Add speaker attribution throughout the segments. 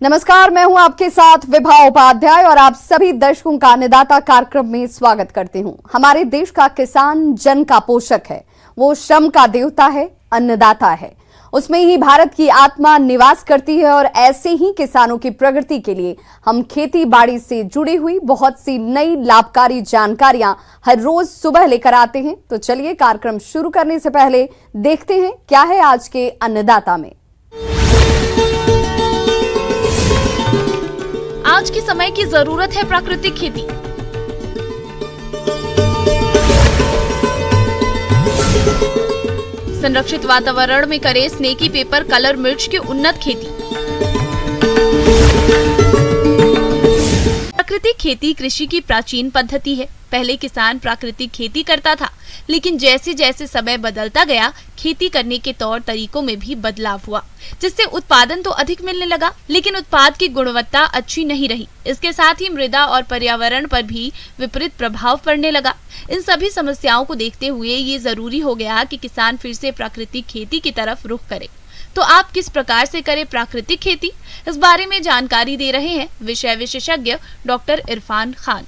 Speaker 1: नमस्कार, मैं हूं आपके साथ विभा उपाध्याय और आप सभी दर्शकों का अन्नदाता कार्यक्रम में स्वागत करती हूं। हमारे देश का किसान जन का पोषक है, वो श्रम का देवता है, अन्नदाता है। उसमें ही भारत की आत्मा निवास करती है और ऐसे ही किसानों की प्रगति के लिए हम खेती बाड़ी से जुड़ी हुई बहुत सी नई लाभकारी जानकारियां हर रोज सुबह लेकर आते हैं। तो चलिए कार्यक्रम शुरू करने से पहले देखते हैं क्या है आज के अन्नदाता में।
Speaker 2: आज के समय की जरूरत है प्राकृतिक खेती। संरक्षित वातावरण में करें स्नेकी पेपर कलर मिर्च की उन्नत खेती। प्राकृतिक खेती कृषि की प्राचीन पद्धति है। पहले किसान प्राकृतिक खेती करता था, लेकिन जैसे जैसे समय बदलता गया, खेती करने के तौर तरीकों में भी बदलाव हुआ, जिससे उत्पादन तो अधिक मिलने लगा, लेकिन उत्पाद की गुणवत्ता अच्छी नहीं रही। इसके साथ ही मृदा और पर्यावरण पर भी विपरीत प्रभाव पड़ने लगा। इन सभी समस्याओं को देखते हुए ये जरूरी हो गया कि किसान फिर से प्राकृतिक खेती की तरफ रुख करे। तो आप किस प्रकार से करें प्राकृतिक खेती, इस बारे में जानकारी दे रहे हैं विषय विशेषज्ञ डॉक्टर इरफान खान।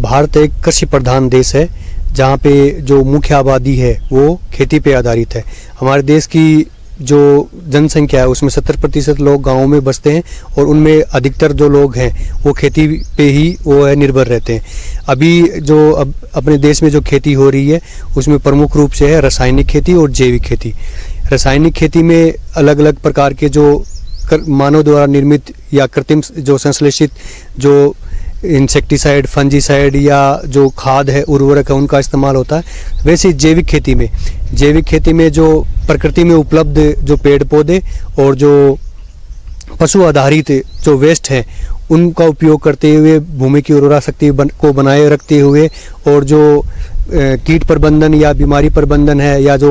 Speaker 3: भारत एक कृषि प्रधान देश है, जहाँ पे जो मुख्य आबादी है वो खेती पे आधारित है। हमारे देश की जो जनसंख्या है उसमें 70% लोग गाँव में बसते हैं और उनमें अधिकतर जो लोग हैं वो खेती पे ही निर्भर रहते हैं। अभी जो अपने देश में जो खेती हो रही है उसमें प्रमुख रूप से है रासायनिक खेती और जैविक खेती। रासायनिक खेती में अलग अलग प्रकार के जो मानव द्वारा निर्मित या कृत्रिम जो संश्लेषित जो इंसेक्टिसाइड, फंजीसाइड या जो खाद है, उर्वरक है, उनका इस्तेमाल होता है। वैसे जैविक खेती में जो प्रकृति में उपलब्ध जो पेड़ पौधे और जो पशु आधारित जो वेस्ट है उनका उपयोग करते हुए भूमि की उर्वरा शक्ति को बनाए रखते हुए और जो कीट प्रबंधन या बीमारी प्रबंधन है या जो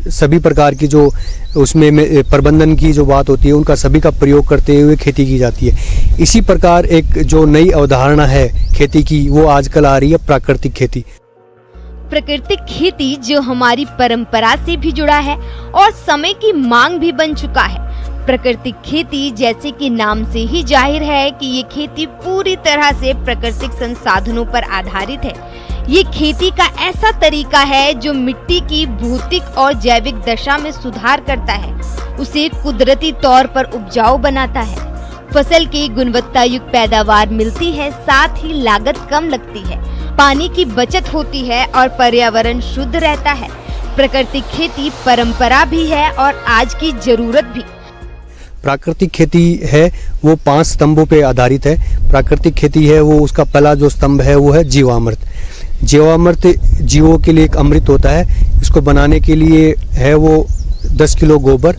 Speaker 3: सभी प्रकार की जो उसमें प्रबंधन की जो बात होती है उनका सभी का प्रयोग करते हुए खेती की जाती है। इसी प्रकार एक जो नई अवधारणा है खेती की वो आजकल आ रही है प्राकृतिक खेती।
Speaker 4: प्राकृतिक खेती जो हमारी परंपरा से भी जुड़ा है और समय की मांग भी बन चुका है। प्राकृतिक खेती जैसे कि नाम से ही जाहिर है कि ये खेती पूरी तरह से प्राकृतिक संसाधनों पर आधारित है। ये खेती का ऐसा तरीका है जो मिट्टी की भौतिक और जैविक दशा में सुधार करता है, उसे कुदरती तौर पर उपजाऊ बनाता है। फसल की गुणवत्ता युक्त पैदावार मिलती है, साथ ही लागत कम लगती है, पानी की बचत होती है और पर्यावरण शुद्ध रहता है। प्राकृतिक खेती परंपरा भी है और आज की जरूरत भी।
Speaker 3: प्राकृतिक खेती है वो 5 स्तंभों पे आधारित है। प्राकृतिक खेती है वो उसका पहला जो स्तंभ है वो है जीवामृत। जीवामृत जीवों के लिए एक अमृत होता है। इसको बनाने के लिए है वो 10 किलो गोबर,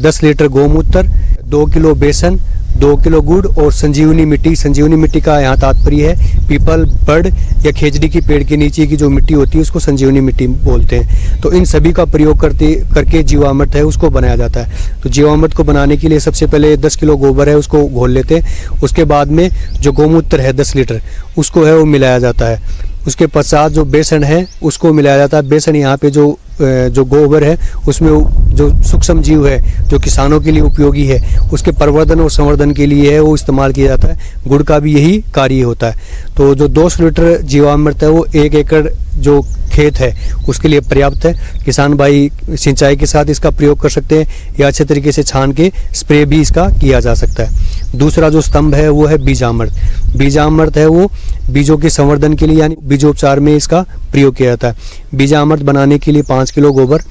Speaker 3: 10 लीटर गोमूत्र, 2 किलो बेसन, 2 किलो गुड़ और संजीवनी मिट्टी। संजीवनी मिट्टी का यहाँ तात्पर्य है पीपल, बड़ या खेजड़ी की पेड़ के नीचे की जो मिट्टी होती है उसको संजीवनी मिट्टी बोलते हैं। तो इन सभी का प्रयोग करके जीवामृत है उसको बनाया जाता है। तो जीवामृत को बनाने के लिए सबसे पहले 10 किलो गोबर है उसको घोल लेते हैं। उसके बाद में जो गोमूत्र है 10 लीटर उसको है वो मिलाया जाता है। उसके पश्चात जो बेसन है उसको मिलाया जाता है। बेसन यहाँ पे जो गोबर है उसमें जो सूक्ष्म जीव है जो किसानों के लिए उपयोगी है उसके प्रवर्धन और संवर्धन के लिए है वो इस्तेमाल किया जाता है। गुड़ का भी यही कार्य होता है। तो जो 200 लीटर जीवामृत है वो 1 एकड़ जो खेत है उसके लिए पर्याप्त है। किसान भाई सिंचाई के साथ इसका प्रयोग कर सकते हैं या अच्छे तरीके से छान के स्प्रे भी इसका किया जा सकता है। दूसरा जो स्तंभ है वो है बीजामृत। बीजामृत है वो बीजों के संवर्धन के लिए यानी बीजोपचार में इसका प्रयोग किया जाता है। बीजामृत बनाने के लिए 5 किलो गोबर,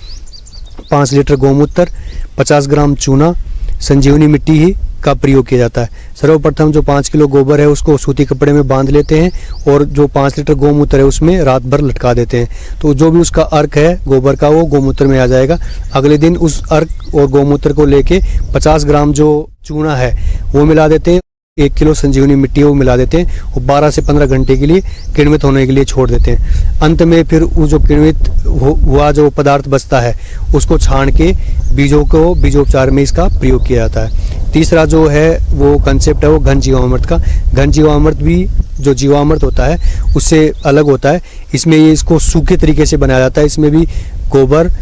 Speaker 3: 5 लीटर गोमूत्र, 50 ग्राम चूना, संजीवनी मिट्टी ही का प्रयोग किया जाता है। सर्वप्रथम जो 5 किलो गोबर है उसको सूती कपड़े में बांध लेते हैं और जो 5 लीटर गोमूत्र है उसमें रात भर लटका देते हैं। तो जो भी उसका अर्क है गोबर का वो गोमूत्र में आ जाएगा। अगले दिन उस अर्क और गोमूत्र को लेके 50 ग्राम जो चूना है वो मिला देते हैं। 1 किलो संजीवनी मिट्टी वो मिला देते हैं और 12 से 15 घंटे के लिए किण्वित होने के लिए छोड़ देते हैं। अंत में फिर वो जो किण्वित हुआ जो पदार्थ बचता है उसको छान के बीजों को बीजोपचार में इसका प्रयोग किया जाता है। तीसरा जो है वो कंसेप्ट है वो घन जीवामृत का। घन जीवामृत भी जो जीवामृत होता है उससे अलग होता है। इसमें ये इसको सूखे तरीके से बनाया जाता है। इसमें भी गोबर,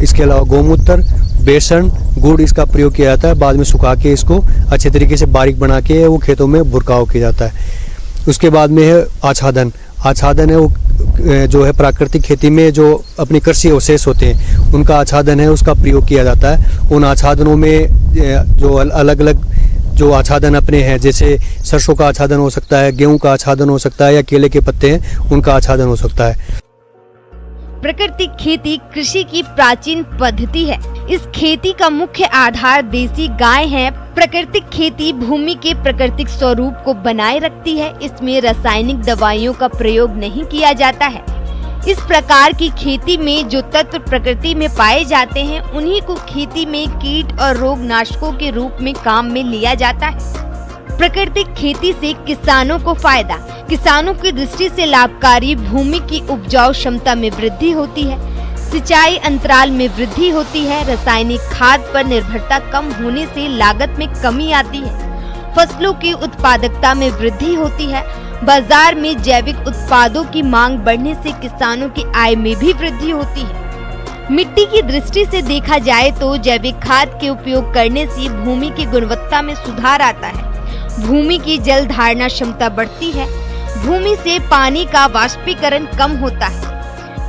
Speaker 3: इसके अलावा गौमूत्र, बेसन, गुड़ इसका प्रयोग किया जाता है। बाद में सुखा के इसको अच्छे तरीके से बारीक बना के वो खेतों में भुरकाव किया जाता है। उसके बाद में है आच्छादन। आच्छादन है वो जो है प्राकृतिक खेती में जो अपनी कृषि अवशेष होते हैं उनका आच्छादन है उसका प्रयोग किया जाता है। उन आच्छादनों में जो अलग अलग जो आच्छादन अपने हैं, जैसे सरसों का आच्छादन हो सकता है, गेहूं का आच्छादन हो सकता है, या केले के पत्ते हैं उनका आच्छादन हो सकता है।
Speaker 4: प्राकृतिक खेती कृषि की प्राचीन पद्धति है। इस खेती का मुख्य आधार देसी गाय है। प्राकृतिक खेती भूमि के प्राकृतिक स्वरूप को बनाए रखती है। इसमें रासायनिक दवाइयों का प्रयोग नहीं किया जाता है। इस प्रकार की खेती में जो तत्व प्रकृति में पाए जाते हैं उन्हीं को खेती में कीट और रोग नाशकों के रूप में काम में लिया जाता है। प्राकृतिक खेती से किसानों को फायदा। किसानों की दृष्टि से लाभकारी। भूमि की उपजाऊ क्षमता में वृद्धि होती है। सिंचाई अंतराल में वृद्धि होती है। रासायनिक खाद पर निर्भरता कम होने से लागत में कमी आती है। फसलों की उत्पादकता में वृद्धि होती है। बाजार में जैविक उत्पादों की मांग बढ़ने से किसानों की आय में भी वृद्धि होती है। मिट्टी की दृष्टि से देखा जाए तो जैविक खाद के उपयोग करने से भूमि की गुणवत्ता में सुधार आता है। भूमि की जल धारणा क्षमता बढ़ती है। भूमि से पानी का वाष्पीकरण कम होता है।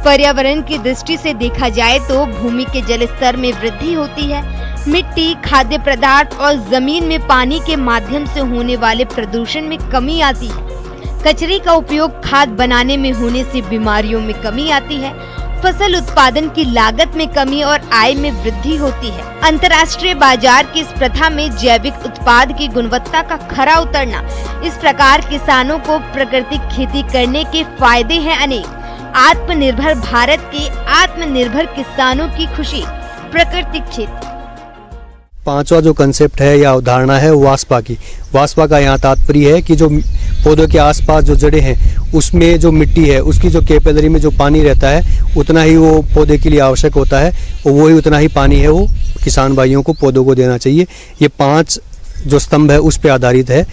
Speaker 4: पर्यावरण की दृष्टि से देखा जाए तो भूमि के जल स्तर में वृद्धि होती है। मिट्टी, खाद्य पदार्थ और जमीन में पानी के माध्यम से होने वाले प्रदूषण में कमी आती है। कचरे का उपयोग खाद बनाने में होने से बीमारियों में कमी आती है। फसल उत्पादन की लागत में कमी और आय में वृद्धि होती है। अंतर्राष्ट्रीय बाजार की इस प्रथा में जैविक उत्पाद की गुणवत्ता का खरा उतरना। इस प्रकार किसानों को प्राकृतिक खेती करने के फायदे हैं अनेक। आत्मनिर्भर भारत के आत्मनिर्भर किसानों की खुशी। प्राकृतिक खेती।
Speaker 3: पांचवा जो कंसेप्ट है या अवधारणा है वास्पा की। वास्पा का यहाँ तात्पर्य है कि जो पौधों के आसपास जो जड़ें हैं उसमें जो मिट्टी है उसकी जो कैपिलरी में जो पानी रहता है उतना ही वो पौधे के लिए आवश्यक होता है और वही उतना ही पानी है वो किसान भाइयों को पौधों को देना चाहिए। ये 5 जो स्तंभ है उस पर आधारित है